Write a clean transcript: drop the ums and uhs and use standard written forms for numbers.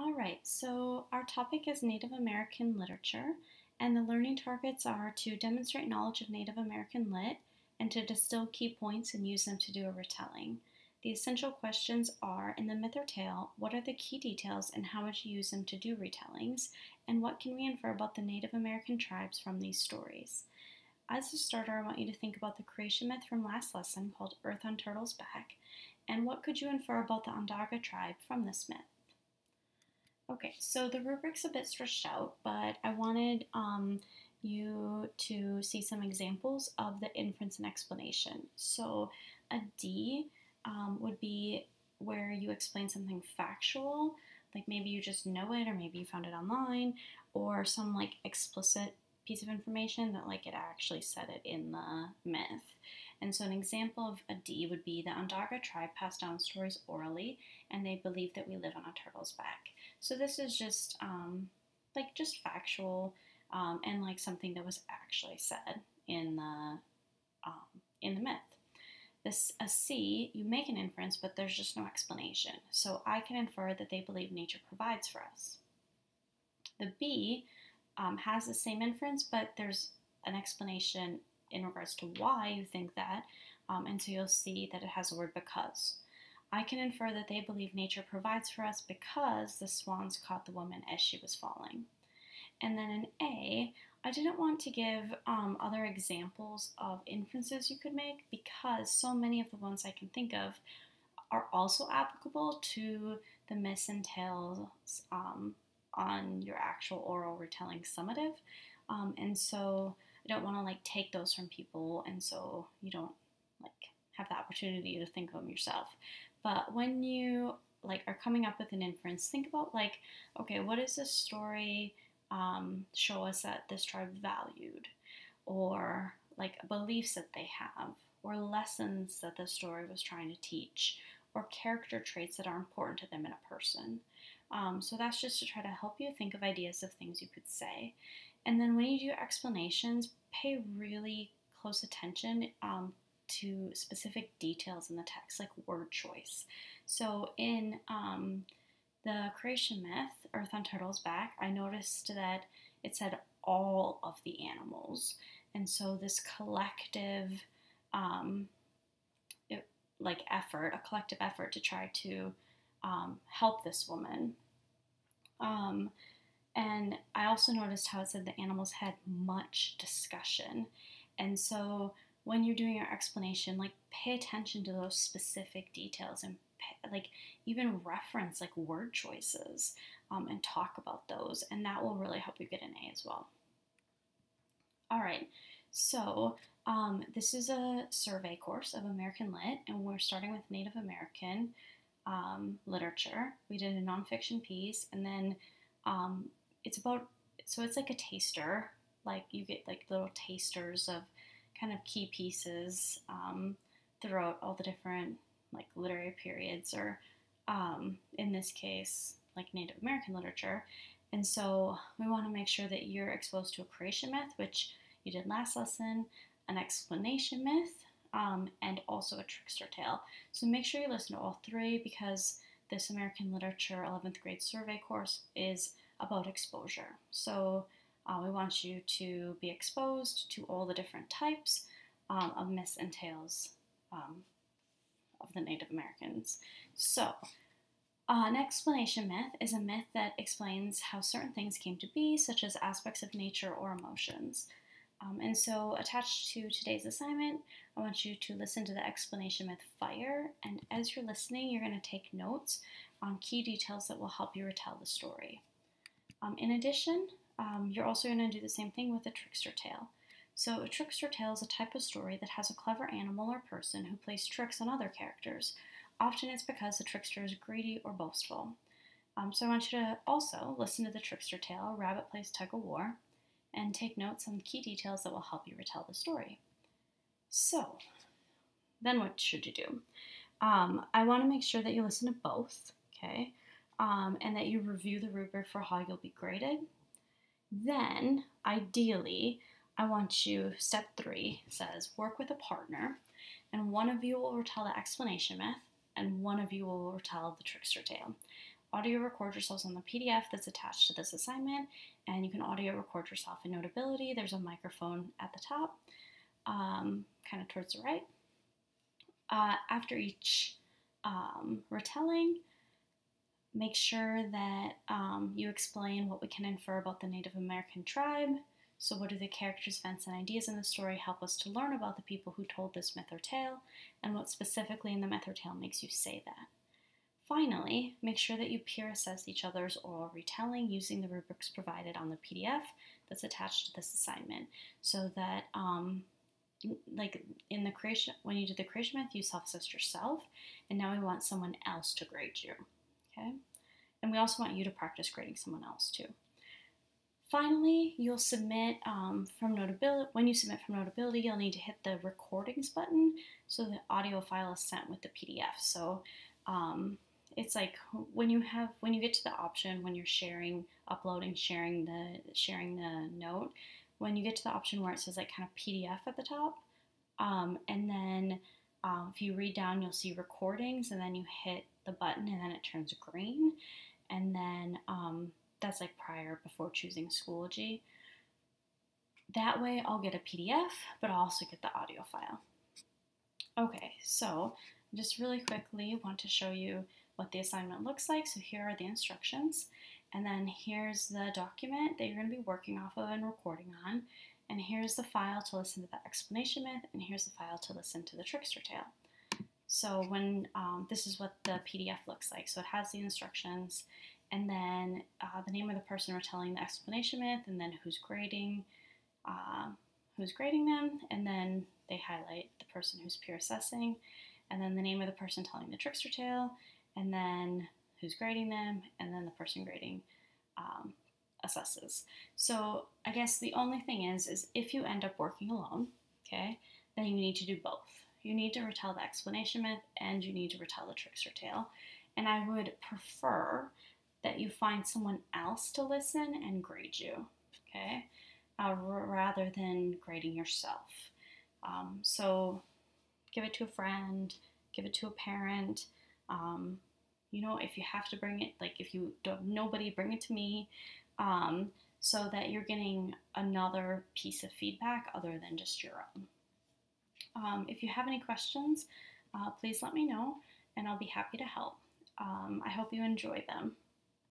All right, so our topic is Native American literature, and the learning targets are to demonstrate knowledge of Native American lit and to distill key points and use them to do a retelling. The essential questions are, in the myth or tale, what are the key details and how would you use them to do retellings, and what can we infer about the Native American tribes from these stories? As a starter, I want you to think about the creation myth from last lesson called Earth on Turtle's Back, and what could you infer about the Onondaga tribe from this myth? Okay, so the rubric's a bit stretched out, but I wanted you to see some examples of the inference and explanation. So a D would be where you explain something factual, like maybe you just know it or maybe you found it online, or some like explicit piece of information that like it actually said it in the myth. And so an example of a D would be the Onondaga tribe passed down stories orally, and they believe that we live on a turtle's back. So this is just just factual and like something that was actually said in the myth. A C, you make an inference, but there's just no explanation. So I can infer that they believe nature provides for us. The B has the same inference, but there's an explanation in regards to why you think that, and so you'll see that it has the word because. I can infer that they believe nature provides for us because the swans caught the woman as she was falling. And then in A, I didn't want to give other examples of inferences you could make because so many of the ones I can think of are also applicable to the myths and tales on your actual oral retelling summative. And so I don't want to like take those from people, and so you don't like have the opportunity to think of them yourself. But when you like are coming up with an inference, think about like, okay, what does this story show us that this tribe valued, or like beliefs that they have, or lessons that the story was trying to teach, or character traits that are important to them in a person. So that's just to try to help you think of ideas of things you could say. And then when you do explanations, pay really close attention to specific details in the text, like word choice. So in the creation myth, Earth on Turtle's Back, I noticed that it said all of the animals. And so this collective a collective effort to try to help this woman. And I also noticed how it said the animals had much discussion. And so when you're doing your explanation, like pay attention to those specific details and even reference like word choices and talk about those. And that will really help you get an A as well. All right, so this is a survey course of American Lit, and we're starting with Native American literature. We did a nonfiction piece, and then it's like a taster, like you get like little tasters of kind of key pieces throughout all the different like literary periods, or in this case, like Native American literature. And so we want to make sure that you're exposed to a creation myth, which you did last lesson, an explanation myth, and also a trickster tale. So make sure you listen to all three because this American Literature 11th grade survey course is about exposure. So we want you to be exposed to all the different types of myths and tales of the Native Americans. So an explanation myth is a myth that explains how certain things came to be, such as aspects of nature or emotions. And so attached to today's assignment, I want you to listen to the explanation myth Fire, and as you're listening, you're going to take notes on key details that will help you retell the story. In addition, you're also going to do the same thing with a trickster tale. So a trickster tale is a type of story that has a clever animal or person who plays tricks on other characters. Often it's because the trickster is greedy or boastful. So I want you to also listen to the trickster tale, Rabbit Plays Tug of War, and take notes on key details that will help you retell the story. So, then what should you do? I want to make sure that you listen to both, okay? And that you review the rubric for how you'll be graded. Then, ideally, I want you, step 3 says, work with a partner, and one of you will retell the explanation myth, and one of you will retell the trickster tale. audio record yourselves on the PDF that's attached to this assignment, and you can audio record yourself in Notability. There's a microphone at the top, kind of towards the right. After each retelling, make sure that you explain what we can infer about the Native American tribe. So what do the characters, events, and ideas in the story help us to learn about the people who told this myth or tale, and what specifically in the myth or tale makes you say that. Finally, make sure that you peer assess each other's oral retelling using the rubrics provided on the PDF that's attached to this assignment, so that like in the creation, when you do the creation myth, you self-assess yourself, and now we want someone else to grade you, okay? And we also want you to practice grading someone else too. Finally, you'll submit from Notability. When you submit from Notability, you'll need to hit the recordings button so the audio file is sent with the PDF. So it's like when you get to the option when you're sharing, uploading, sharing the note. When you get to the option where it says like kind of PDF at the top, and then if you read down, you'll see recordings, and then you hit the button, and then it turns green, and then that's like before choosing Schoology. That way I'll get a PDF, but I'll also get the audio file. Okay, so just really quickly want to show you what the assignment looks like. So here are the instructions, and then here's the document that you're going to be working off of and recording on, and here's the file to listen to the explanation myth, and here's the file to listen to the trickster tale. So when this is what the PDF looks like. So it has the instructions, and then the name of the person retelling the explanation myth, and then who's grading them, and then they highlight the person who's peer assessing, and then the name of the person telling the trickster tale, and then who's grading them, and then the person grading assesses. So I guess the only thing is if you end up working alone, okay, then you need to do both. You need to retell the explanation myth, and you need to retell the trickster tale. And I would prefer that you find someone else to listen and grade you, okay, rather than grading yourself. So give it to a friend, give it to a parent. You know, if you have to bring it, like if you don't have nobody, bring it to me, so that you're getting another piece of feedback other than just your own. If you have any questions, please let me know, and I'll be happy to help. I hope you enjoy them.